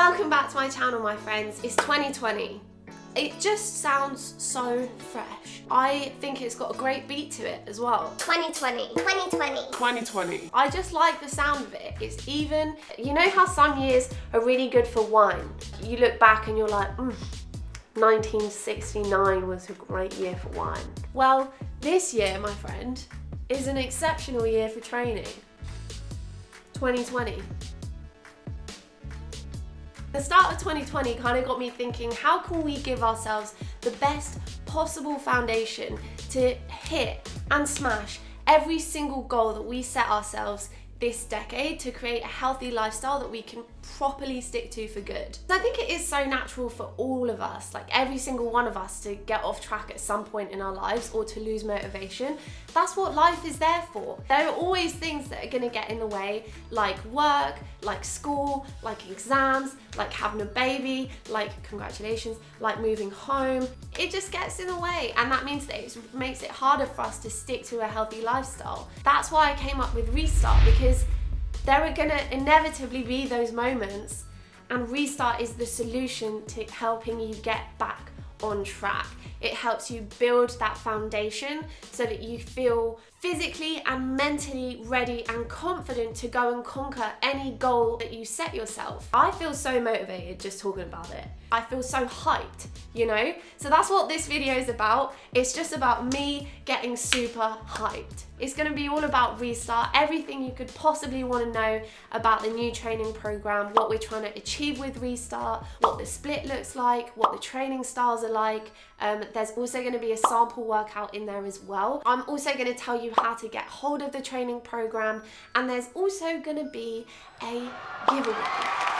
Welcome back to my channel, my friends. It's 2020. It just sounds so fresh. I think it's got a great beat to it as well. 2020. 2020. 2020. I just like the sound of it. It's even, you know how some years are really good for wine? You look back and you're like, 1969 was a great year for wine. Well, this year, my friend, is an exceptional year for training. 2020. The start of 2020 kind of got me thinking, how can we give ourselves the best possible foundation to hit and smash every single goal that we set ourselves this decade to create a healthy lifestyle that we can properly stick to for good. I think it is so natural for all of us, like every single one of us, to get off track at some point in our lives or to lose motivation. That's what life is there for. There are always things that are going to get in the way, like work, like school, like exams, like having a baby, like congratulations, like moving home. It just gets in the way, and that means that it makes it harder for us to stick to a healthy lifestyle. That's why I came up with Restart, because there are going to inevitably be those moments, and Restart is the solution to helping you get back on track. It helps you build that foundation so that you feel physically and mentally ready and confident to go and conquer any goal that you set yourself. I feel so motivated just talking about it. I feel so hyped, you know? So that's what this video is about. It's just about me getting super hyped. It's gonna be all about Restart, everything you could possibly want to know about the new training program, what we're trying to achieve with Restart, what the split looks like, what the training styles are like. There's also going to be a sample workout in there as well. I'm also going to tell you how to get hold of the training program, and there's also going to be a giveaway.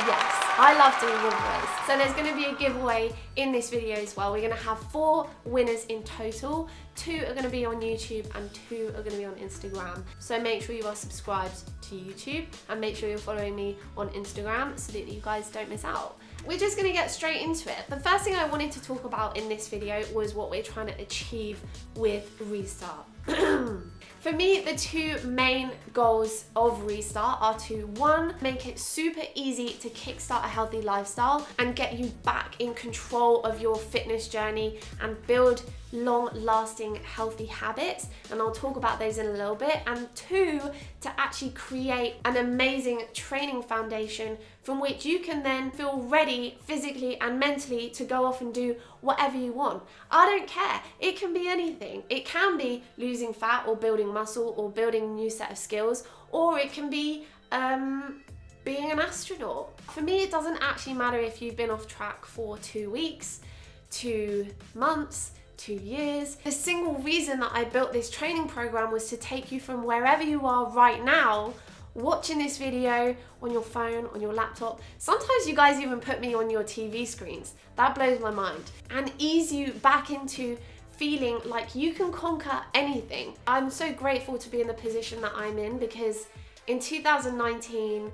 Yes, I love doing giveaways. So there's going to be a giveaway in this video as well. We're going to have 4 winners in total. 2 are going to be on YouTube and 2 are going to be on Instagram. So make sure you are subscribed to YouTube and make sure you're following me on Instagram so that you guys don't miss out. We're just going to get straight into it. The first thing I wanted to talk about in this video was what we're trying to achieve with Restart. For me, the 2 main goals of Restart are to, 1, make it super easy to kickstart a healthy lifestyle and get you back in control of your fitness journey and build long-lasting healthy habits, and I'll talk about those in a little bit. And 2, to actually create an amazing training foundation from which you can then feel ready physically and mentally to go off and do whatever you want. I don't care. It can be anything. It can be losing fat or building muscle or building a new set of skills, or it can be being an astronaut. For me, it doesn't actually matter if you've been off track for 2 weeks, 2 months, 2 years. The single reason that I built this training program was to take you from wherever you are right now, watching this video on your phone, on your laptop. Sometimes you guys even put me on your TV screens. That blows my mind. And ease you back into feeling like you can conquer anything. I'm so grateful to be in the position that I'm in, because in 2019,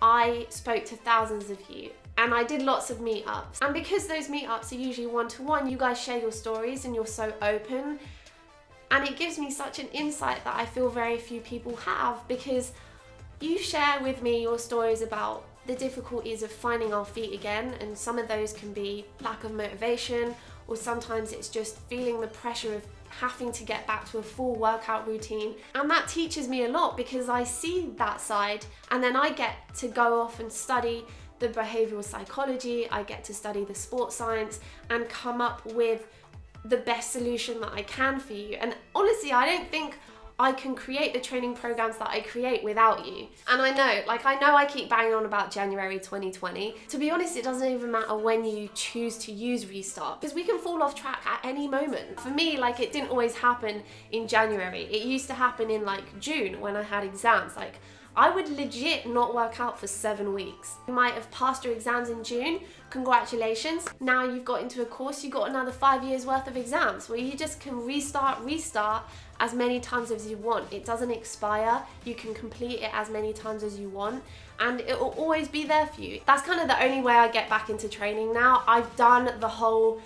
I spoke to thousands of you. And I did lots of meetups. And because those meetups are usually one-to-one, you guys share your stories and you're so open. And it gives me such an insight that I feel very few people have, because you share with me your stories about the difficulties of finding our feet again. And some of those can be lack of motivation, or sometimes it's just feeling the pressure of having to get back to a full workout routine. And that teaches me a lot, because I see that side, and then I get to go off and study the behavioral psychology, I get to study the sports science and come up with the best solution that I can for you. And honestly, I don't think I can create the training programs that I create without you. And I know I keep banging on about January 2020. To be honest, it doesn't even matter when you choose to use Restart, because we can fall off track at any moment. For me, it didn't always happen in January. It used to happen in June when I had exams. I would legit not work out for 7 weeks. You might have passed your exams in June, congratulations. Now you've got into a course, you've got another 5 years worth of exams where you just can restart as many times as you want. It doesn't expire, you can complete it as many times as you want, and it will always be there for you. That's kind of the only way I get back into training now. I've done the whole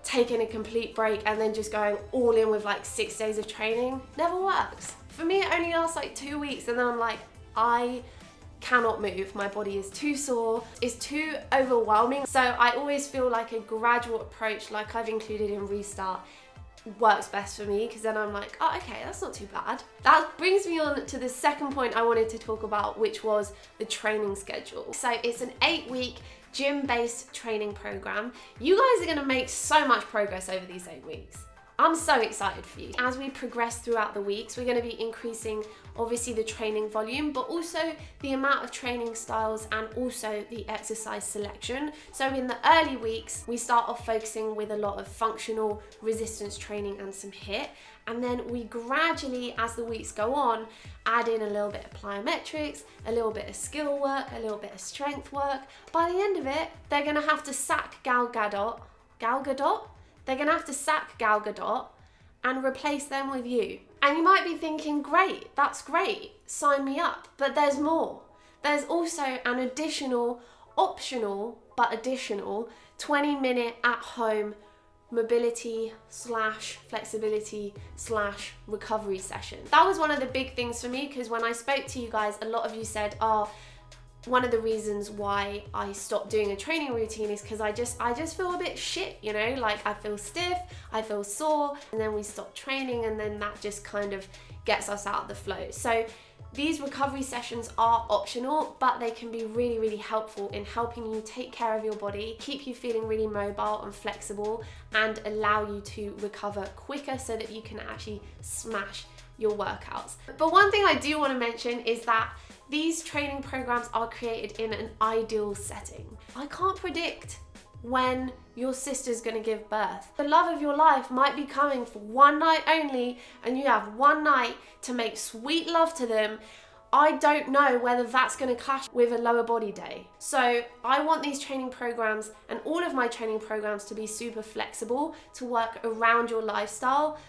taking a complete break and then just going all in with 6 days of training. Never works. For me, it only lasts 2 weeks, and then I'm like, I cannot move. My body is too sore, it's too overwhelming. So I always feel like a gradual approach, like I've included in Restart, works best for me, because then I'm like, oh, okay, that's not too bad. That brings me on to the second point I wanted to talk about, which was the training schedule. So it's an 8-week gym-based training program. You guys are gonna make so much progress over these 8 weeks. I'm so excited for you. As we progress throughout the weeks, we're going to be increasing obviously the training volume, but also the amount of training styles and also the exercise selection. So in the early weeks, we start off focusing with a lot of functional resistance training and some HIIT. And then we gradually, as the weeks go on, add in a little bit of plyometrics, a little bit of skill work, a little bit of strength work. By the end of it, they're going to have to sack Gal Gadot. They're gonna have to sack Gal Gadot and replace them with you. And you might be thinking, great, that's great, sign me up. But there's more. There's also an additional, optional, but additional 20-minute at-home mobility / flexibility / recovery session. That was one of the big things for me, because when I spoke to you guys, a lot of you said, oh, one of the reasons why I stopped doing a training routine is because I just feel a bit shit, you know, like I feel stiff, I feel sore, and then we stop training, and then that just kind of gets us out of the flow. So these recovery sessions are optional, but they can be really, really helpful in helping you take care of your body, keep you feeling really mobile and flexible, and allow you to recover quicker so that you can actually smash your workouts. But one thing I do want to mention is that these training programs are created in an ideal setting. I can't predict when your sister's gonna give birth. The love of your life might be coming for one night only, and you have one night to make sweet love to them. I don't know whether that's gonna clash with a lower body day. So I want these training programs and all of my training programs to be super flexible, to work around your lifestyle,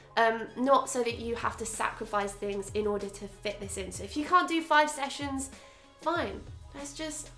not so that you have to sacrifice things in order to fit this in. So if you can't do 5 sessions, fine, let's just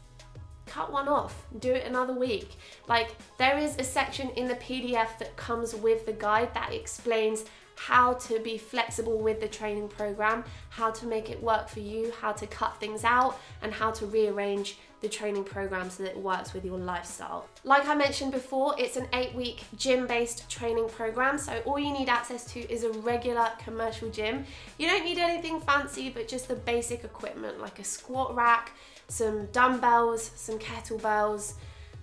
cut one off, do it another week. Like, there is a section in the PDF that comes with the guide that explains how to be flexible with the training program, how to make it work for you, how to cut things out, and how to rearrange the training program so that it works with your lifestyle. Like I mentioned before, it's an 8-week gym-based training program, so all you need access to is a regular commercial gym. You don't need anything fancy, but just the basic equipment like a squat rack, some dumbbells, some kettlebells,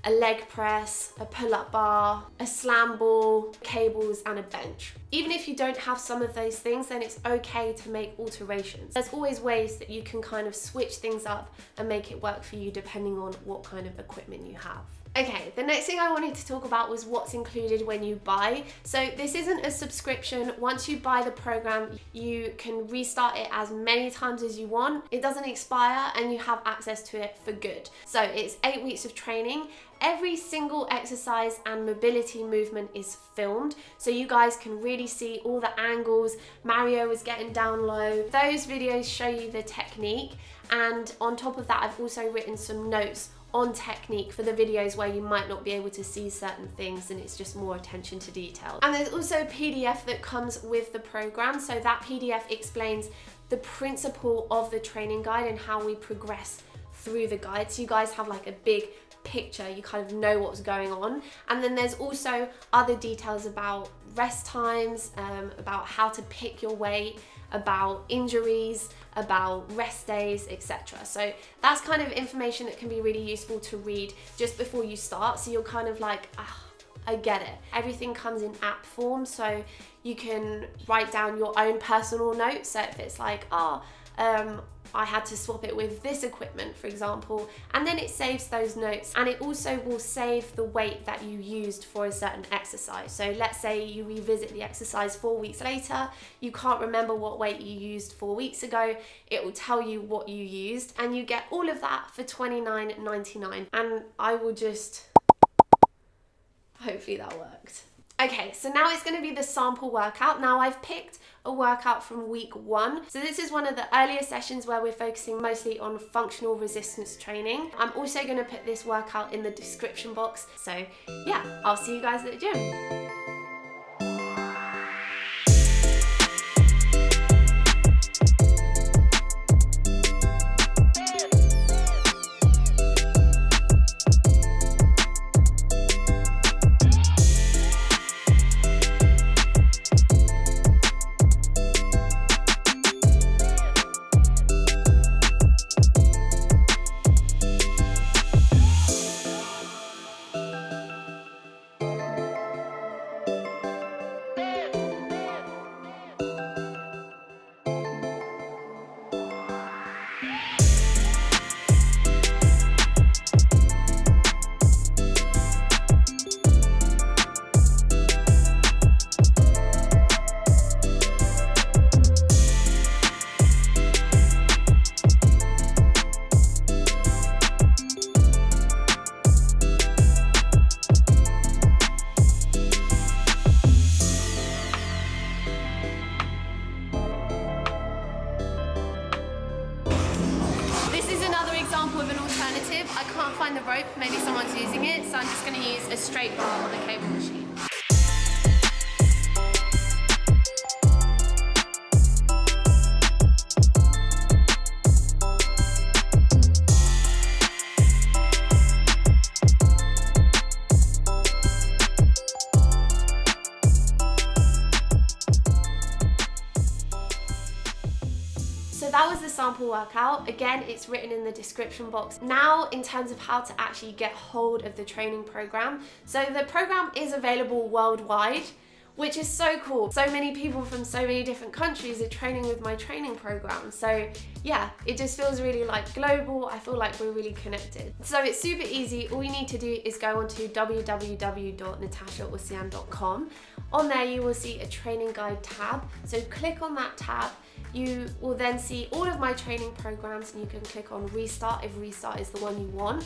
a leg press, a pull-up bar, a slam ball, cables, and a bench. Even if you don't have some of those things, then it's okay to make alterations. There's always ways that you can kind of switch things up and make it work for you depending on what kind of equipment you have. Okay, the next thing I wanted to talk about was what's included when you buy. So this isn't a subscription. Once you buy the program, you can restart it as many times as you want. It doesn't expire and you have access to it for good. So it's 8 weeks of training. Every single exercise and mobility movement is filmed, so you guys can really see all the angles Mario is getting down low. Those videos show you the technique, and on top of that, I've also written some notes on technique for the videos where you might not be able to see certain things and it's just more attention to detail. And there's also a PDF that comes with the program, so that PDF explains the principle of the training guide and how we progress through the guide, so you guys have like a big picture, you kind of know what's going on. And then there's also other details about rest times, about how to pick your weight, about injuries, about rest days, etc. So that's kind of information that can be really useful to read just before you start, so you're kind of like, I get it. Everything comes in app form, so you can write down your own personal notes. So if it's like, I had to swap it with this equipment, for example, and then it saves those notes, and it also will save the weight that you used for a certain exercise. So let's say you revisit the exercise 4 weeks later, you can't remember what weight you used 4 weeks ago, it will tell you what you used, and you get all of that for $29.99. And I will just, hopefully that worked. Okay, so now it's going to be the sample workout. Now I've picked a workout from week 1. So this is one of the earlier sessions where we're focusing mostly on functional resistance training. I'm also going to put this workout in the description box. So yeah, I'll see you guys at the gym. it, so I'm just going to use a straight bar on the cable machine. So that was the sample workout. Again, it's written in the description box. Now, in terms of how to actually get hold of the training program. So the program is available worldwide, which is so cool. So many people from so many different countries are training with my training program. So yeah, it just feels really like global. I feel like we're really connected. So it's super easy. All you need to do is go onto www.natachaocean.com. On there, you will see a training guide tab. So click on that tab. You will then see all of my training programs, and you can click on Restart if Restart is the one you want.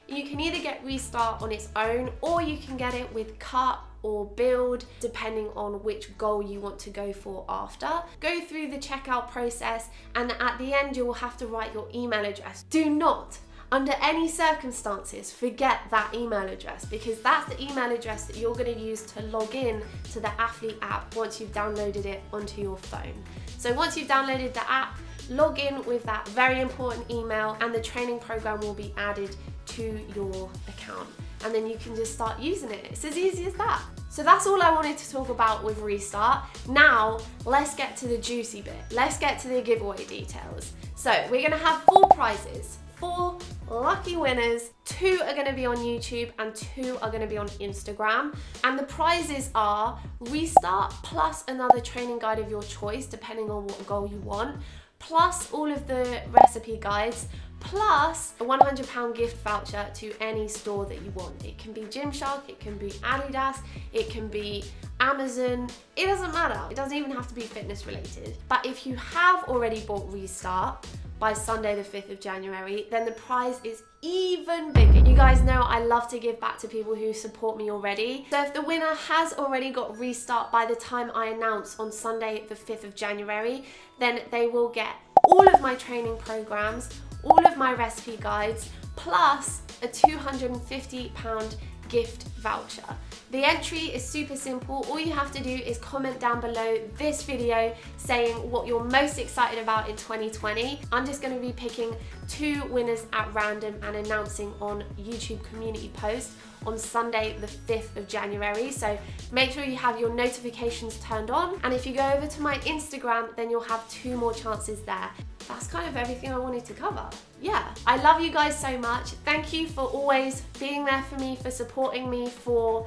You can either get Restart on its own, or you can get it with Cut or Build, depending on which goal you want to go for after. Go through the checkout process, and at the end you will have to write your email address. Do not, under any circumstances, forget that email address, because that's the email address that you're going to use to log in to the Athlete app once you've downloaded it onto your phone. So once you've downloaded the app, log in with that very important email, and the training program will be added to your account. And then you can just start using it. It's as easy as that. So that's all I wanted to talk about with Restart. Now, let's get to the juicy bit. Let's get to the giveaway details. So we're gonna have 4 prizes. 4 lucky winners. 2 are going to be on YouTube and 2 are going to be on Instagram. And the prizes are Restart plus another training guide of your choice, depending on what goal you want, plus all of the recipe guides, plus a £100 gift voucher to any store that you want. It can be Gymshark, it can be Adidas, it can be Amazon, it doesn't matter. It doesn't even have to be fitness related. But if you have already bought Restart by Sunday the 5th of January, then the prize is even bigger. You guys know I love to give back to people who support me already. So if the winner has already got Restart by the time I announce on Sunday the 5th of January, then they will get all of my training programs, all of my recipe guides, plus a £250 gift voucher. The entry is super simple. All you have to do is comment down below this video saying what you're most excited about in 2020. I'm just going to be picking 2 winners at random and announcing on YouTube community post on Sunday the 5th of January. So make sure you have your notifications turned on. And if you go over to my Instagram, then you'll have 2 more chances there. That's kind of everything I wanted to cover. Yeah, I love you guys so much. Thank you for always being there for me, for supporting me, for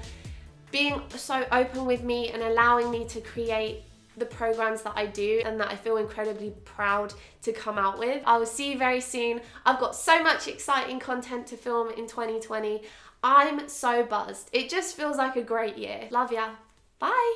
being so open with me and allowing me to create the programs that I do and that I feel incredibly proud to come out with. I will see you very soon. I've got so much exciting content to film in 2020. I'm so buzzed. It just feels like a great year. Love ya. Bye.